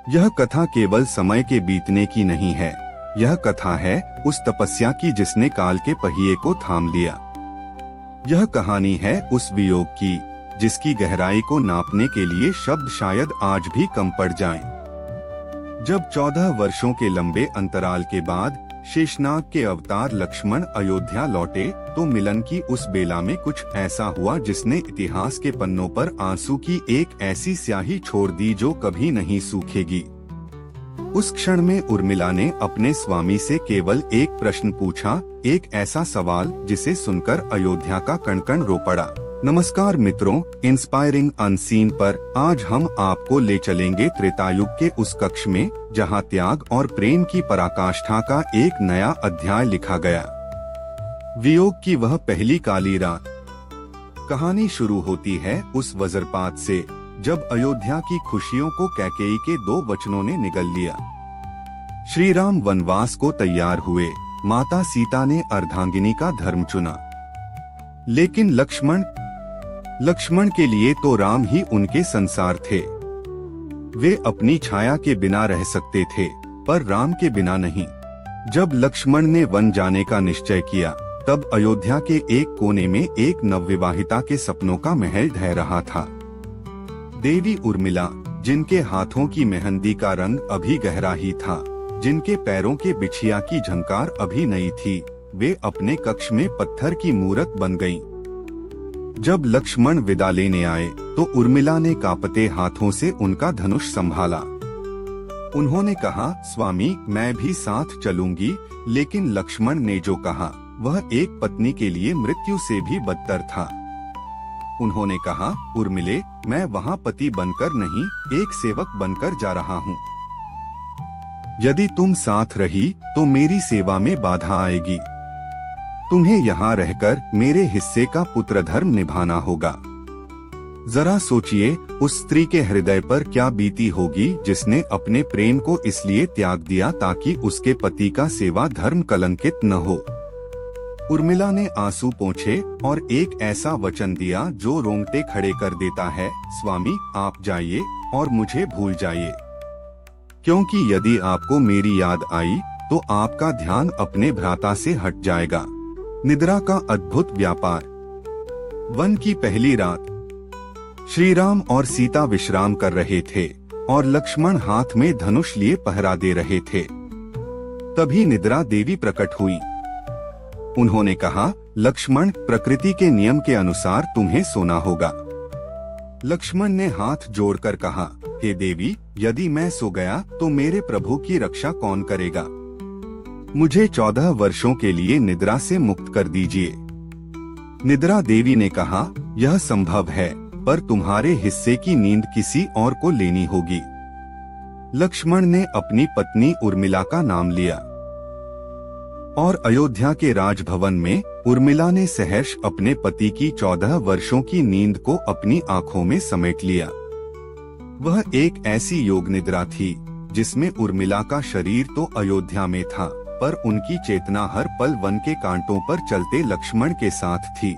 यह कथा केवल समय के बीतने की नहीं है, यह कथा है उस तपस्या की जिसने काल के पहिए को थाम लिया। यह कहानी है उस वियोग की जिसकी गहराई को नापने के लिए शब्द शायद आज भी कम पड़ जाएं। जब 14 वर्षों के लंबे अंतराल के बाद शेषनाग के अवतार लक्ष्मण अयोध्या लौटे तो मिलन की उस बेला में कुछ ऐसा हुआ जिसने इतिहास के पन्नों पर आंसू की एक ऐसी स्याही छोड़ दी जो कभी नहीं सूखेगी। उस क्षण में उर्मिला ने अपने स्वामी से केवल एक प्रश्न पूछा, एक ऐसा सवाल जिसे सुनकर अयोध्या का कण कण रो पड़ा। नमस्कार मित्रों, इंस्पायरिंग अनसीन पर आज हम आपको ले चलेंगे त्रेतायुग के उस कक्ष में जहां त्याग और प्रेम की पराकाष्ठा का एक नया अध्याय लिखा गया। वियोग की वह पहली काली रात। कहानी शुरू होती है उस वज्रपात से जब अयोध्या की खुशियों को कैकेयी के 2 वचनों ने निगल लिया। श्री राम वनवास को तैयार हुए, माता सीता ने अर्धांगिनी का धर्म चुना, लेकिन लक्ष्मण के लिए तो राम ही उनके संसार थे। वे अपनी छाया के बिना रह सकते थे, पर राम के बिना नहीं। जब लक्ष्मण ने वन जाने का निश्चय किया तब अयोध्या के एक कोने में एक नवविवाहिता के सपनों का महल ढह रहा था। देवी उर्मिला, जिनके हाथों की मेहंदी का रंग अभी गहरा ही था, जिनके पैरों के बिछिया की झंकार अभी नई थी, वे अपने कक्ष में पत्थर की मूरत बन गईं। जब लक्ष्मण विदा लेने आए तो उर्मिला ने कांपते हाथों से उनका धनुष संभाला। उन्होंने कहा, स्वामी मैं भी साथ चलूंगी, लेकिन लक्ष्मण ने जो कहा वह एक पत्नी के लिए मृत्यु से भी बदतर था। उन्होंने कहा, उर्मिले, मैं वहाँ पति बनकर नहीं, एक सेवक बनकर जा रहा हूँ। यदि तुम साथ रही तो मेरी सेवा में बाधा आएगी। तुम्हें यहाँ रहकर मेरे हिस्से का पुत्र धर्म निभाना होगा। जरा सोचिए उस स्त्री के हृदय पर क्या बीती होगी जिसने अपने प्रेम को इसलिए त्याग दिया ताकि उसके पति का सेवा धर्म कलंकित न हो। उर्मिला ने आंसू पोंछे और एक ऐसा वचन दिया जो रोंगटे खड़े कर देता है, स्वामी आप जाइए और मुझे भूल जाइए, क्योंकि यदि आपको मेरी याद आई तो आपका ध्यान अपने भ्राता से हट जाएगा। निद्रा का अद्भुत व्यापार। वन की पहली रात। श्री राम और सीता विश्राम कर रहे थे और लक्ष्मण हाथ में धनुष लिए पहरा दे रहे थे। तभी निद्रा देवी प्रकट हुई। उन्होंने कहा, लक्ष्मण, प्रकृति के नियम के अनुसार तुम्हें सोना होगा। लक्ष्मण ने हाथ जोड़कर कहा, हे देवी, यदि मैं सो गया तो मेरे प्रभु की रक्षा कौन करेगा? मुझे 14 वर्षों के लिए निद्रा से मुक्त कर दीजिए। निद्रा देवी ने कहा, यह संभव है, पर तुम्हारे हिस्से की नींद किसी और को लेनी होगी। लक्ष्मण ने अपनी पत्नी उर्मिला का नाम लिया और अयोध्या के राजभवन में उर्मिला ने सहर्ष अपने पति की 14 वर्षों की नींद को अपनी आंखों में समेट लिया। वह एक ऐसी योग निद्रा थी जिसमें उर्मिला का शरीर तो अयोध्या में था, पर उनकी चेतना हर पल वन के कांटों पर चलते लक्ष्मण के साथ थी।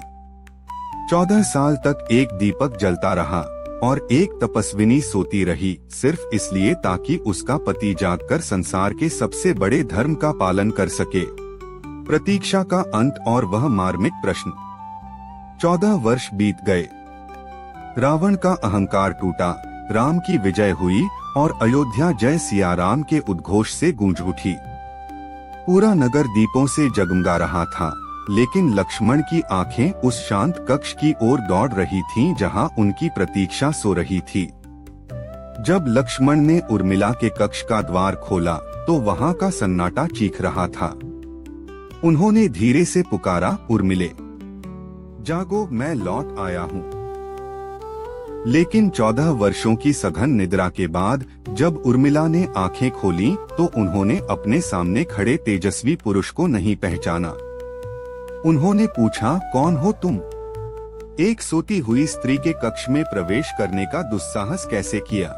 14 साल तक एक दीपक जलता रहा और एक तपस्विनी सोती रही, सिर्फ इसलिए ताकि उसका पति जागकर संसार के सबसे बड़े धर्म का पालन कर सके। प्रतीक्षा का अंत और वह मार्मिक प्रश्न। 14 वर्ष बीत गए। रावण का अहंकार टूटा, राम की विजय हुई और अयोध्या जय सिया राम के उद्घोष से गूंज उठी। पूरा नगर दीपों से जगमगा रहा था, लेकिन लक्ष्मण की आंखें उस शांत कक्ष की ओर दौड़ रही थीं जहां उनकी प्रतीक्षा सो रही थी। जब लक्ष्मण ने उर्मिला के कक्ष का द्वार खोला तो वहां का सन्नाटा चीख रहा था। उन्होंने धीरे से पुकारा, उर्मिले, जागो, मैं लौट आया हूँ। लेकिन 14 वर्षों की सघन निद्रा के बाद जब उर्मिला ने आंखें खोलीं तो उन्होंने अपने सामने खड़े तेजस्वी पुरुष को नहीं पहचाना। उन्होंने पूछा, कौन हो तुम? एक सोती हुई स्त्री के कक्ष में प्रवेश करने का दुस्साहस कैसे किया?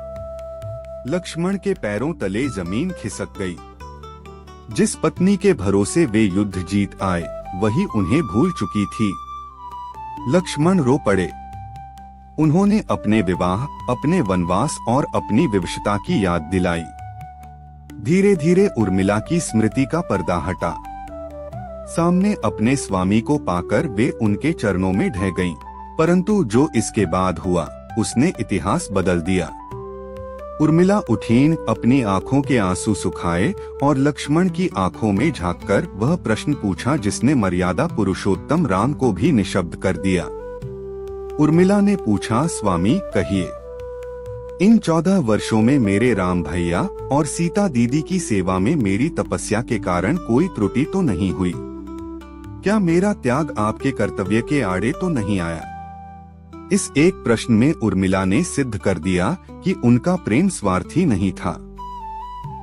लक्ष्मण के पैरों तले जमीन खिसक गई। जिस पत्नी के भरोसे वे युद्ध जीत आए, वही उन्हें भूल चुकी थी। लक्ष्मण रो पड़े। उन्होंने अपने विवाह, अपने वनवास और अपनी विवशता की याद दिलाई। धीरे धीरे उर्मिला की स्मृति का पर्दा हटा। सामने अपने स्वामी को पाकर वे उनके चरणों में ढह गईं। परंतु जो इसके बाद हुआ उसने इतिहास बदल दिया। उर्मिला उठीं, अपनी आंखों के आंसू सुखाए और लक्ष्मण की आंखों में झांककर वह प्रश्न पूछा जिसने मर्यादा पुरुषोत्तम राम को भी निशब्द कर दिया। उर्मिला ने पूछा, स्वामी कहिए, इन 14 वर्षों में मेरे राम भैया और सीता दीदी की सेवा में मेरी तपस्या के कारण कोई त्रुटि तो नहीं हुई? क्या मेरा त्याग आपके कर्तव्य के आड़े तो नहीं आया? इस एक प्रश्न में उर्मिला ने सिद्ध कर दिया कि उनका प्रेम स्वार्थी नहीं था।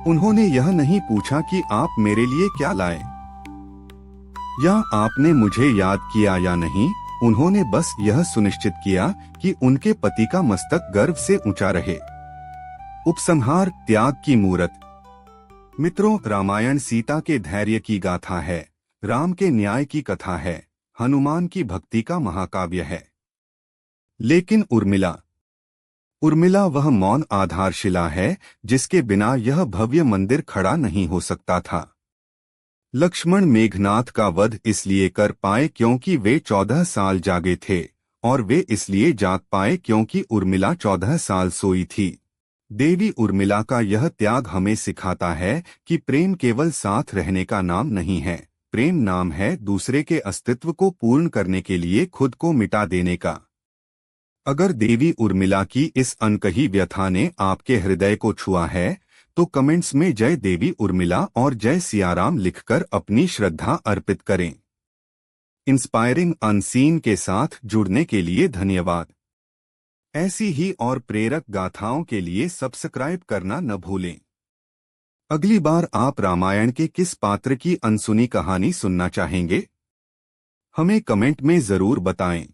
उन्होंने यह नहीं पूछा कि आप मेरे लिए क्या लाए या आपने मुझे याद किया या नहीं। उन्होंने बस यह सुनिश्चित किया कि उनके पति का मस्तक गर्व से ऊंचा रहे। उपसंहार, त्याग की मूरत। मित्रों, रामायण सीता के धैर्य की गाथा है, राम के न्याय की कथा है, हनुमान की भक्ति का महाकाव्य है। लेकिन उर्मिला वह मौन आधारशिला है जिसके बिना यह भव्य मंदिर खड़ा नहीं हो सकता था। लक्ष्मण मेघनाथ का वध इसलिए कर पाए क्योंकि वे 14 साल जागे थे, और वे इसलिए जाग पाए क्योंकि उर्मिला 14 साल सोई थी। देवी उर्मिला का यह त्याग हमें सिखाता है कि प्रेम केवल साथ रहने का नाम नहीं है। प्रेम नाम है दूसरे के अस्तित्व को पूर्ण करने के लिए खुद को मिटा देने का। अगर देवी उर्मिला की इस अनकही व्यथा ने आपके हृदय को छुआ है तो कमेंट्स में जय देवी उर्मिला और जय सियाराम लिखकर अपनी श्रद्धा अर्पित करें। इंस्पायरिंग अनसीन के साथ जुड़ने के लिए धन्यवाद। ऐसी ही और प्रेरक गाथाओं के लिए सब्सक्राइब करना न भूलें। अगली बार आप रामायण के किस पात्र की अनसुनी कहानी सुनना चाहेंगे? हमें कमेंट में जरूर बताएं।